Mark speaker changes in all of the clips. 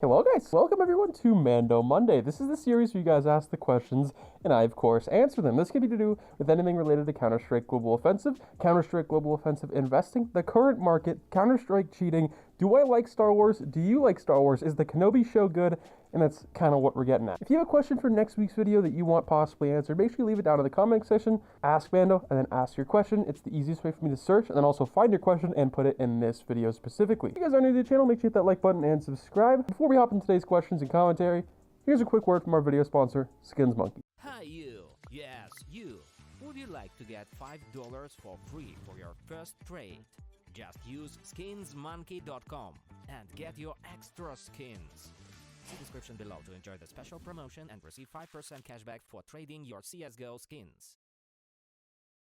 Speaker 1: Hello guys, welcome everyone to Mando Monday. This is the series where you guys ask the questions and I of course answer them. This can be to do with anything related to Counter-Strike Global Offensive, Counter-Strike Global Offensive investing, the current market, Counter-Strike cheating, do I like Star Wars, do you like Star Wars, is the Kenobi show good, and that's kind of what we're getting at. If you have a question for next week's video that you want possibly answered, make sure you leave it down in the comment section, ask Mando, and then ask your question. It's the easiest way for me to search and then also find your question and put it in this video specifically. If you guys are new to the channel, make sure you hit that like button and subscribe. Before we hop into today's questions and commentary, here's a quick word from our video sponsor, Skins Monkey.
Speaker 2: Hi you, yes you. Would you like to get $5 for free for your first trade? Just use skinsmonkey.com and get your extra skins. See description below to enjoy the special promotion and receive 5% cashback for trading your CSGO skins.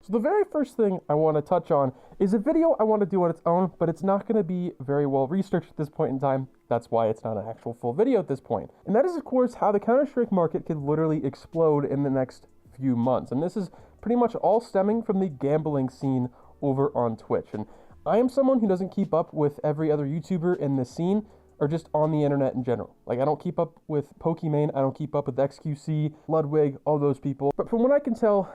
Speaker 1: So the very first thing I want to touch on is a video I want to do on its own, but it's not going to be very well researched at this point in time. That's why it's not an actual full video at this point. And that is, of course, how the Counter-Strike market could literally explode in the next few months. And this is pretty much all stemming from the gambling scene over on Twitch. And I am someone who doesn't keep up with every other YouTuber in the scene, or just on the internet in general. Like, I don't keep up with Pokimane, I don't keep up with XQC, Ludwig, all those people. But from what I can tell,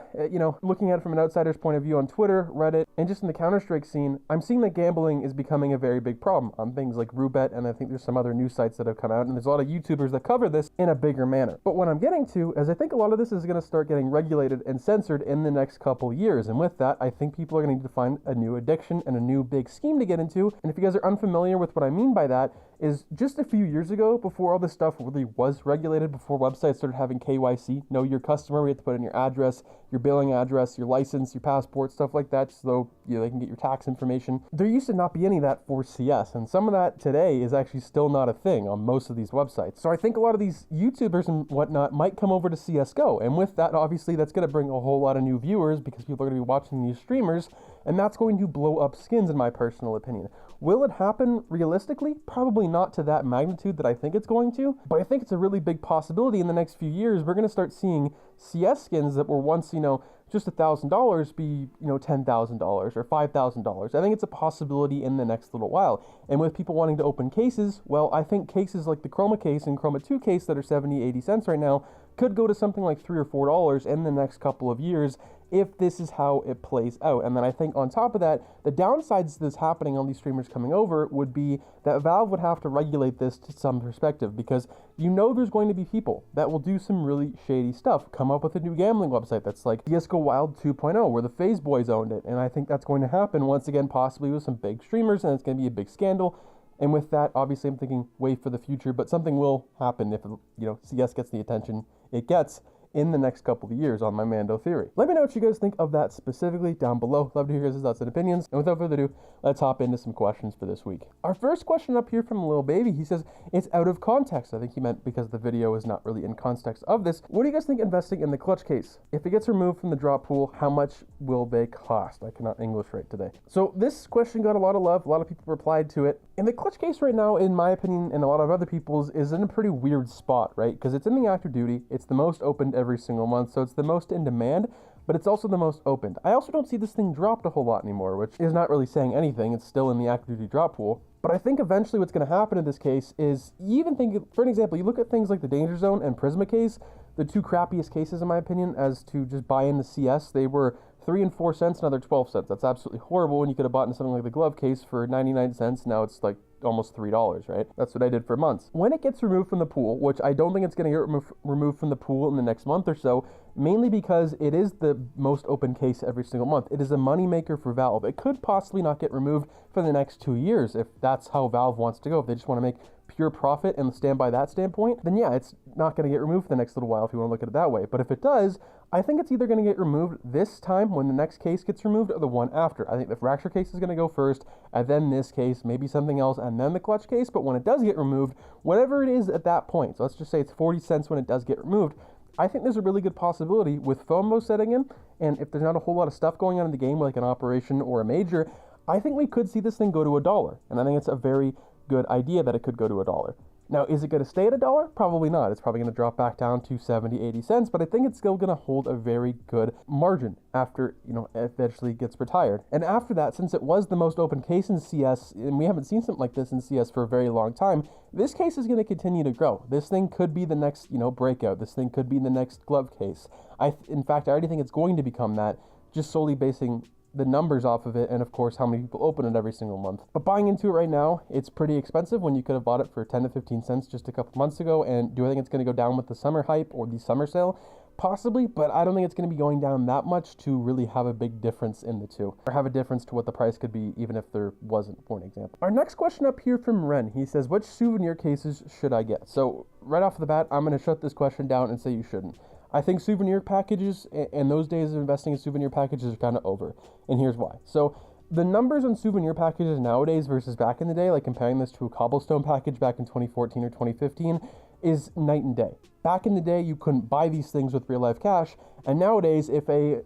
Speaker 1: looking at it from an outsider's point of view on Twitter, Reddit, and just in the Counter-Strike scene, I'm seeing that gambling is becoming a very big problem on things like Roobet, and I think there's some other news sites that have come out, and there's a lot of YouTubers that cover this in a bigger manner. But what I'm getting to is I think a lot of this is gonna start getting regulated and censored in the next couple years. And with that, I think people are gonna need to find a new addiction and a new big scheme to get into. And if you guys are unfamiliar with what I mean by that, is just a few years ago, before all this stuff really was regulated, before websites started having KYC, know your customer, we had to put in your address, your billing address, your license, your passport, stuff like that, so they can get your tax information. There used to not be any of that for CS, and some of that today is actually still not a thing on most of these websites. So I think a lot of these YouTubers and whatnot might come over to CSGO, and with that, obviously, that's going to bring a whole lot of new viewers because people are going to be watching these streamers, and that's going to blow up skins, in my personal opinion. Will it happen realistically? Probably not to that magnitude that I think it's going to, but I think it's a really big possibility in the next few years. We're going to start seeing CS skins that were once, just $1,000 be, $10,000 or $5,000. I think it's a possibility in the next little while. And with people wanting to open cases, well, I think cases like the Chroma case and Chroma 2 case that are 70, 80 cents right now could go to something like $3 or $4 in the next couple of years if this is how it plays out. And then I think on top of that, the downsides to this happening on these streamers coming over would be that Valve would have to regulate this to some perspective, because there's going to be people that will do some really shady stuff, come up with a new gambling website that's like CSGO Wild 2.0, where the FaZe Boys owned it. And I think that's going to happen once again, possibly with some big streamers, and it's going to be a big scandal. And with that, obviously I'm thinking way for the future, but something will happen if, CS gets the attention it gets in the next couple of years on my Mando theory. Let me know what you guys think of that specifically down below. Love to hear your thoughts and opinions. And without further ado, let's hop into some questions for this week. Our first question up here from Lil Baby, he says, it's out of context. I think he meant because the video is not really in context of this. What do you guys think investing in the clutch case? If it gets removed from the drop pool, how much will they cost? I cannot English right today. So this question got a lot of love. A lot of people replied to it. And the clutch case right now, in my opinion, and a lot of other people's, is in a pretty weird spot, right? Because it's in the active duty. It's the most opened every single month. So it's the most in demand, but it's also the most opened. I also don't see this thing dropped a whole lot anymore, which is not really saying anything. It's still in the active duty drop pool. But I think eventually what's going to happen in this case is, you even think, for an example, you look at things like the Danger Zone and Prisma case, the two crappiest cases in my opinion, as to just buy in the CS. They were 3 and 4 cents, another 12 cents. That's absolutely horrible when you could have bought into something like the glove case for 99 cents. Now it's like almost $3, right? That's what I did for months. When it gets removed from the pool, which I don't think it's going to get removed from the pool in the next month or so, mainly because it is the most open case every single month. It is a moneymaker for Valve. It could possibly not get removed for the next 2 years if that's how Valve wants to go. If they just want to make pure profit and stand by that standpoint, then yeah, it's not going to get removed for the next little while if you want to look at it that way. But if it does, I think it's either going to get removed this time when the next case gets removed, or the one after. I think the fracture case is going to go first, and then this case, maybe something else, and then the clutch case. But when it does get removed, whatever it is at that point, so let's just say it's 40 cents when it does get removed, I think there's a really good possibility with FOMO setting in, and if there's not a whole lot of stuff going on in the game, like an operation or a major, I think we could see this thing go to $1. And I think it's a very good idea that it could go to $1. Now, is it going to stay at $1? Probably not. It's probably going to drop back down to 70, 80 cents, but I think it's still going to hold a very good margin after, eventually gets retired. And after that, since it was the most open case in CS, and we haven't seen something like this in CS for a very long time, this case is going to continue to grow. This thing could be the next, breakout. This thing could be the next glove case. In fact, I already think it's going to become that, just solely basing the numbers off of it, and of course how many people open it every single month. But buying into it right now, it's pretty expensive when you could have bought it for 10 to 15 cents just a couple months ago. And do I think it's going to go down with the summer hype or the summer sale? Possibly, but I don't think it's going to be going down that much to really have a big difference in the two, or have a difference to what the price could be, even if there wasn't, for an example. Our next question up here from Ren, he says, which souvenir cases should I get? So right off the bat, I'm going to shut this question down and say you shouldn't. I think souvenir packages and those days of investing in souvenir packages are kind of over, and here's why. So the numbers on souvenir packages nowadays versus back in the day, like comparing this to a cobblestone package back in 2014 or 2015, is night and day. Back in the day, you couldn't buy these things with real life cash, and nowadays, if a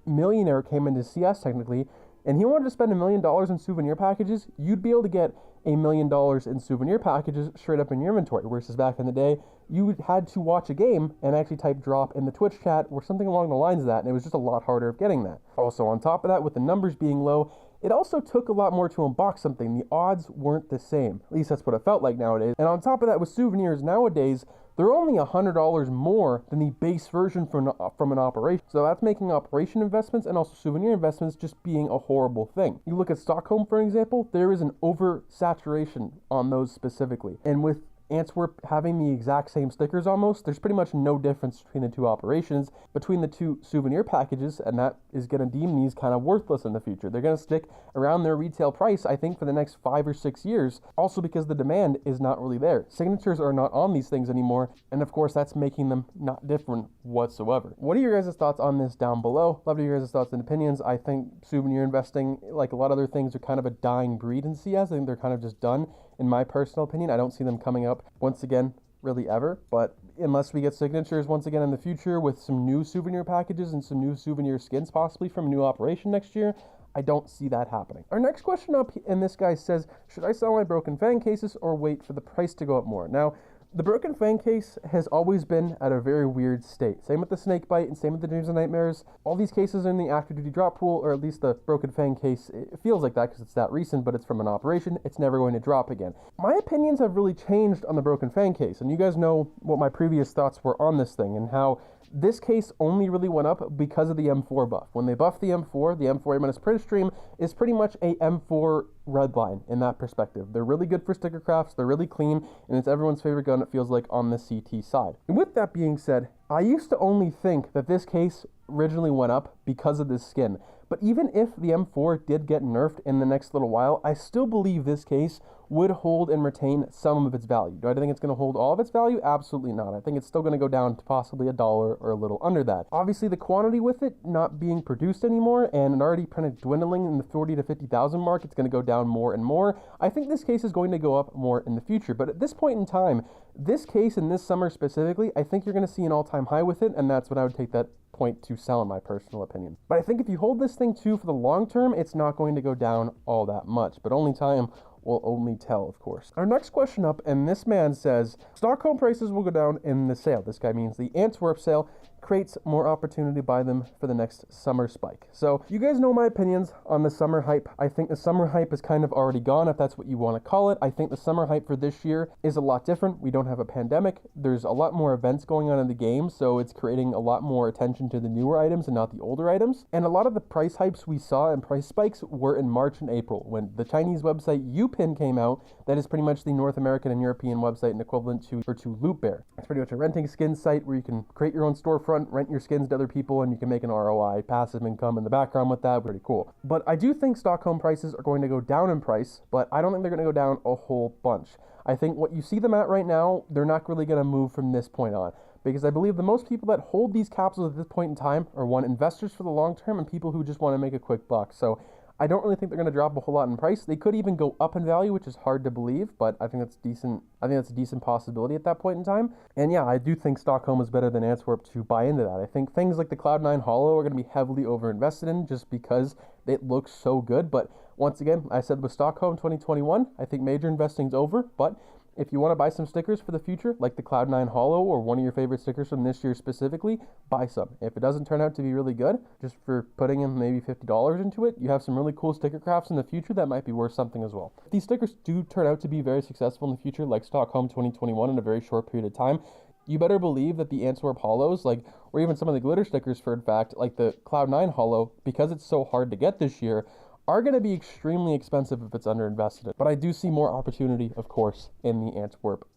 Speaker 1: millionaire came into CS technically, and he wanted to spend $1 million in souvenir packages, you'd be able to get $1 million in souvenir packages straight up in your inventory, versus back in the day, you had to watch a game and actually type drop in the Twitch chat or something along the lines of that, and it was just a lot harder of getting that. Also, on top of that, with the numbers being low, it also took a lot more to unbox something. The odds weren't the same. At least that's what it felt like nowadays. And on top of that, with souvenirs nowadays, they're only $100 more than the base version from an operation. So that's making operation investments and also souvenir investments just being a horrible thing. You look at Stockholm, for example, there is an oversaturation on those specifically. And with Antwerp having the exact same stickers almost, there's pretty much no difference between the two operations, between the two souvenir packages, and that is going to deem these kind of worthless in the future. They're going to stick around their retail price, I think, for the next 5 or 6 years, also because the demand is not really there. Signatures are not on these things anymore, and of course that's making them not different whatsoever. What are your guys' thoughts on this down below? Love to hear your guys' thoughts and opinions. I think souvenir investing, like a lot of other things, are kind of a dying breed in CS. I think they're kind of just done. In my personal opinion, I don't see them coming up once again, really ever. But unless we get signatures once again in the future with some new souvenir packages and some new souvenir skins possibly from a new operation next year, I don't see that happening. Our next question up, and this guy says, should I sell my broken fan cases or wait for the price to go up more? Now, the broken fan case has always been at a very weird state. Same with the snake bite and same with the dreams and nightmares. All these cases are in the active duty drop pool, or at least the broken fan case, it feels like that because it's that recent, but it's from an operation. It's never going to drop again. My opinions have really changed on the broken fan case, and you guys know what my previous thoughts were on this thing and how this case only really went up because of the M4 buff. When they buffed the M4 A- print stream is pretty much a M4 redline in that perspective. They're really good for sticker crafts, they're really clean, and it's everyone's favorite gun, it feels like, on the CT side. And with that being said, I used to only think that this case originally went up because of this skin. But even if the M4 did get nerfed in the next little while, I still believe this case would hold and retain some of its value. Do I think it's going to hold all of its value? Absolutely not. I think it's still going to go down to possibly $1 or a little under that. Obviously, the quantity with it not being produced anymore and already kind of dwindling in the 40 to 50,000 mark, it's going to go down more and more. I think this case is going to go up more in the future. But at this point in time, this case in this summer specifically, I think you're going to see an all-time high with it, and that's what I would take that point to sell in my personal opinion. But I think if you hold this thing too for the long term, it's not going to go down all that much, but only time will only tell, of course. Our next question up, and this man says, Stockholm prices will go down in the sale. This guy means the Antwerp sale creates more opportunity to buy them for the next summer spike. So you guys know my opinions on the summer hype. I think the summer hype is kind of already gone, if that's what you want to call it. I think the summer hype for this year is a lot different. We don't have a pandemic. There's a lot more events going on in the game, so it's creating a lot more attention to the newer items and not the older items. And a lot of the price hypes we saw and price spikes were in March and April when the Chinese website Upin came out. That is pretty much the North American and European website and equivalent to Loot Bear. It's pretty much a renting skins site where you can create your own storefront, rent your skins to other people, and you can make an ROI, passive income in the background with that. Pretty cool. But I do think Stockholm prices are going to go down in price, but I don't think they're going to go down a whole bunch. I think what you see them at right now, they're not really going to move from this point on, because I believe the most people that hold these capsules at this point in time are, one, investors for the long term and people who just want to make a quick buck. So I don't really think they're going to drop a whole lot in price. They could even go up in value, which is hard to believe, but I think that's decent. I think that's a decent possibility at that point in time. And yeah, I do think Stockholm is better than Antwerp to buy into that. I think things like the Cloud9 Hollow are going to be heavily overinvested in just because it looks so good. But once again, I said with Stockholm 2021, I think major investing's over, but If you want to buy some stickers for the future, like the Cloud9 Holo or one of your favorite stickers from this year specifically, buy some. If it doesn't turn out to be really good, just for putting in maybe $50 into it, you have some really cool sticker crafts in the future that might be worth something as well. If these stickers do turn out to be very successful in the future, like Stockholm 2021 in a very short period of time, you better believe that the Antwerp Holos, or even some of the glitter stickers for in fact, like the Cloud9 Holo, because it's so hard to get this year, are going to be extremely expensive if it's underinvested in. But I do see more opportunity, of course, in the Antwerp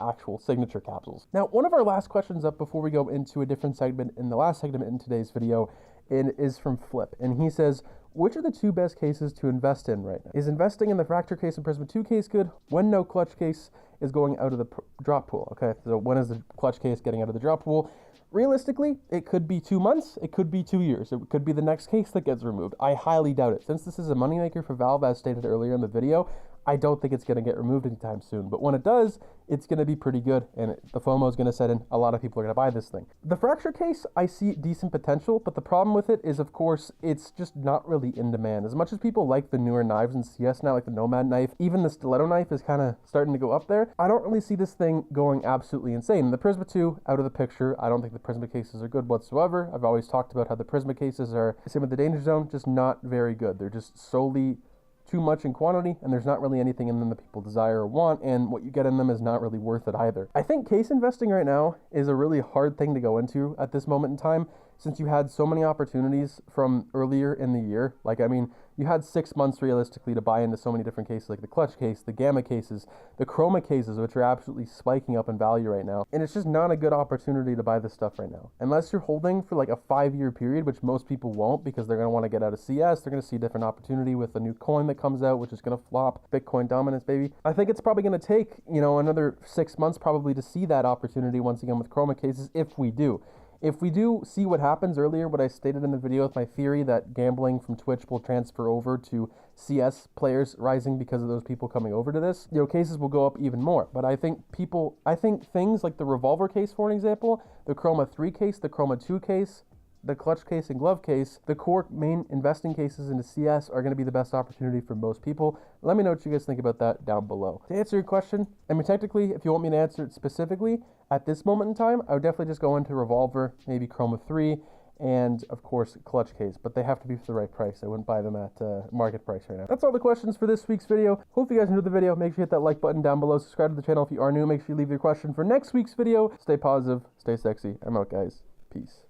Speaker 1: actual signature capsules. Now, one of our last questions up before we go into a different segment in the last segment in today's video is from Flip. And he says, which are the two best cases to invest in right now? Is investing in the Fracture case and Prisma 2 case good when no clutch case is going out of the drop pool? Okay, so when is the clutch case getting out of the drop pool? Realistically, it could be 2 months, it could be 2 years, it could be the next case that gets removed. I highly doubt it. Since this is a moneymaker for Valve, as stated earlier in the video, I don't think it's going to get removed anytime soon. But when it does, it's going to be pretty good, and the FOMO is going to set in. A lot of people are going to buy this thing. The Fracture case, I see decent potential, but the problem with it is, of course, it's just not really in demand. As much as people like the newer knives in CS now, like the Nomad knife, even the Stiletto knife is kind of starting to go up there. I don't really see this thing going absolutely insane. The Prisma 2, out of the picture. I don't think the Prisma cases are good whatsoever. I've always talked about how the Prisma cases are, same with the Danger Zone, just not very good. They're just solely too much in quantity, and there's not really anything in them that people desire or want, and what you get in them is not really worth it either. I think case investing right now is a really hard thing to go into at this moment in time, since you had so many opportunities from earlier in the year. You had 6 months realistically to buy into so many different cases, like the clutch case, the gamma cases, the chroma cases, which are absolutely spiking up in value right now. And it's just not a good opportunity to buy this stuff right now. Unless you're holding for like a 5-year period, which most people won't, because they're going to want to get out of CS. They're going to see a different opportunity with a new coin that comes out, which is going to flop. Bitcoin dominance, baby. I think it's probably going to take, another 6 months probably to see that opportunity once again with chroma cases, if we do. If we do see what happens earlier, what I stated in the video with my theory that gambling from Twitch will transfer over to CS players rising because of those people coming over to this, cases will go up even more. But I think things like the revolver case, for an example, the Chroma 3 case, the Chroma 2 case, the clutch case and glove case, the core main investing cases into CS are going to be the best opportunity for most people. Let me know what you guys think about that down below. To answer your question, technically, if you want me to answer it specifically, at this moment in time, I would definitely just go into Revolver, maybe Chroma 3, and of course, clutch case, but they have to be for the right price. I wouldn't buy them at market price right now. That's all the questions for this week's video. Hope you guys enjoyed the video. Make sure you hit that like button down below. Subscribe to the channel if you are new. Make sure you leave your question for next week's video. Stay positive, stay sexy. I'm out, guys. Peace.